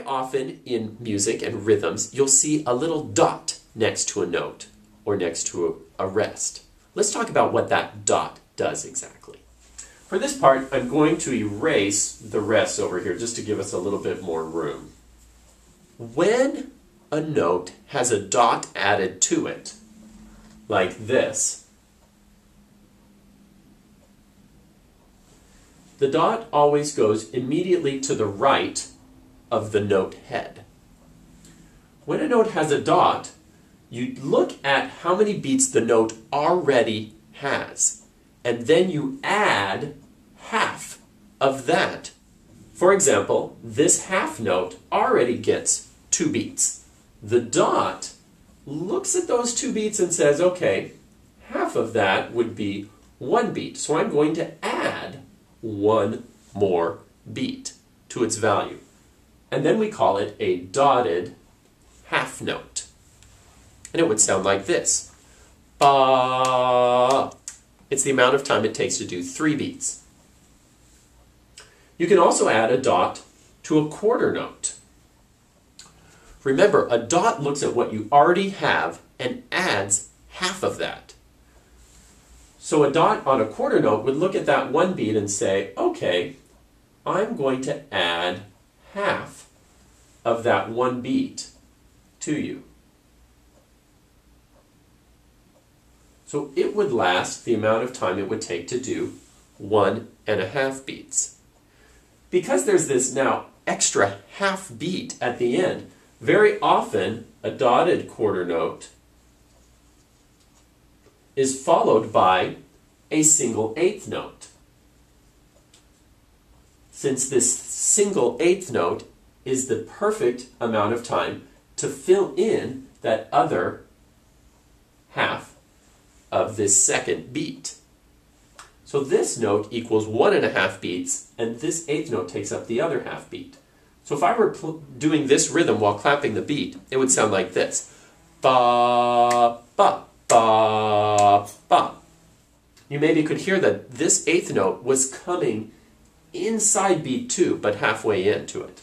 often in music and rhythms, you'll see a little dot next to a note or next to a rest. Let's talk about what that dot does exactly. For this part, I'm going to erase the rest over here just to give us a little bit more room. When a note has a dot added to it, like this, the dot always goes immediately to the right of the note head. When a note has a dot, you look at how many beats the note already has, and then you add half of that. For example, this half note already gets 2 beats. The dot looks at those 2 beats and says, okay, half of that would be 1 beat, so I'm going to add 1 more beat to its value. And then we call it a dotted half note. And it would sound like this. Ba. It's the amount of time it takes to do 3 beats. You can also add a dot to a quarter note. Remember, a dot looks at what you already have and adds half of that. So a dot on a quarter note would look at that 1 beat and say, okay, I'm going to add half of that 1 beat to you. So it would last the amount of time it would take to do 1.5 beats. Because there's this now extra half beat at the end, very often a dotted quarter note is followed by a single eighth note. Since this single eighth note is the perfect amount of time to fill in that other half of this second beat. So this note equals 1.5 beats, and this eighth note takes up the other half beat. So if I were doing this rhythm while clapping the beat, it would sound like this. Ba, ba, ba, ba. You maybe could hear that this eighth note was coming inside beat 2, but halfway into it.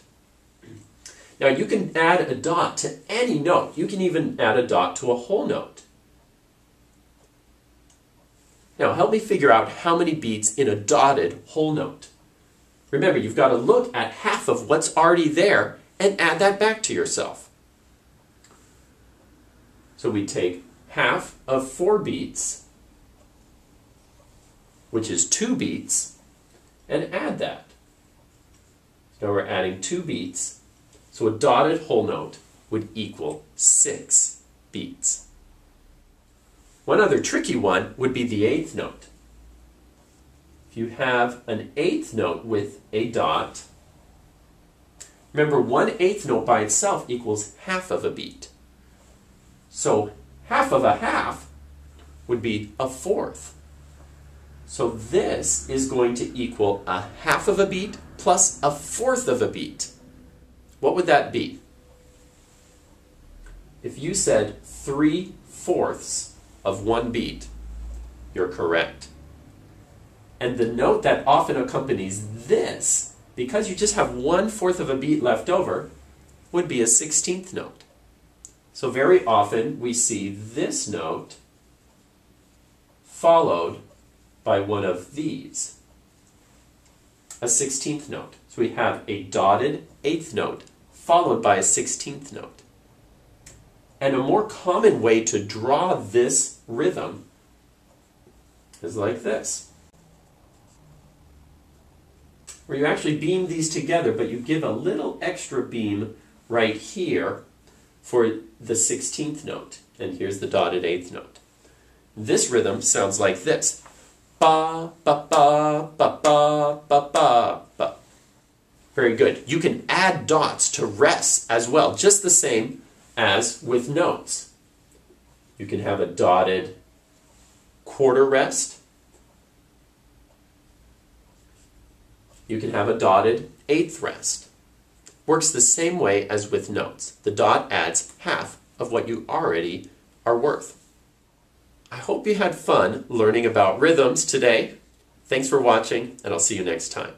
Now you can add a dot to any note. You can even add a dot to a whole note. Now help me figure out how many beats in a dotted whole note. Remember, you've got to look at half of what's already there and add that back to yourself. So we take half of 4 beats, which is 2 beats, and add that. So now we're adding 2 beats, so a dotted whole note would equal 6 beats. One other tricky one would be the eighth note. If you have an eighth note with a dot, remember 1/8 note by itself equals half of a beat. So half of a half would be a fourth. So this is going to equal a half of a beat plus a fourth of a beat. What would that be? If you said 3/4 of 1 beat, you're correct. And the note that often accompanies this, because you just have 1/4 of a beat left over, would be a 16th note. So very often we see this note followed by one of these, a 16th note. So we have a dotted 8th note followed by a 16th note. And a more common way to draw this rhythm is like this, where you actually beam these together, but you give a little extra beam right here for the 16th note. And here's the dotted 8th note. This rhythm sounds like this. Ba, ba, ba, ba, ba, ba, ba, ba. Very good. You can add dots to rests as well, just the same as with notes. You can have a dotted quarter rest. You can have a dotted eighth rest. Works the same way as with notes. The dot adds half of what you already are worth. I hope you had fun learning about rhythms today. Thanks for watching, and I'll see you next time.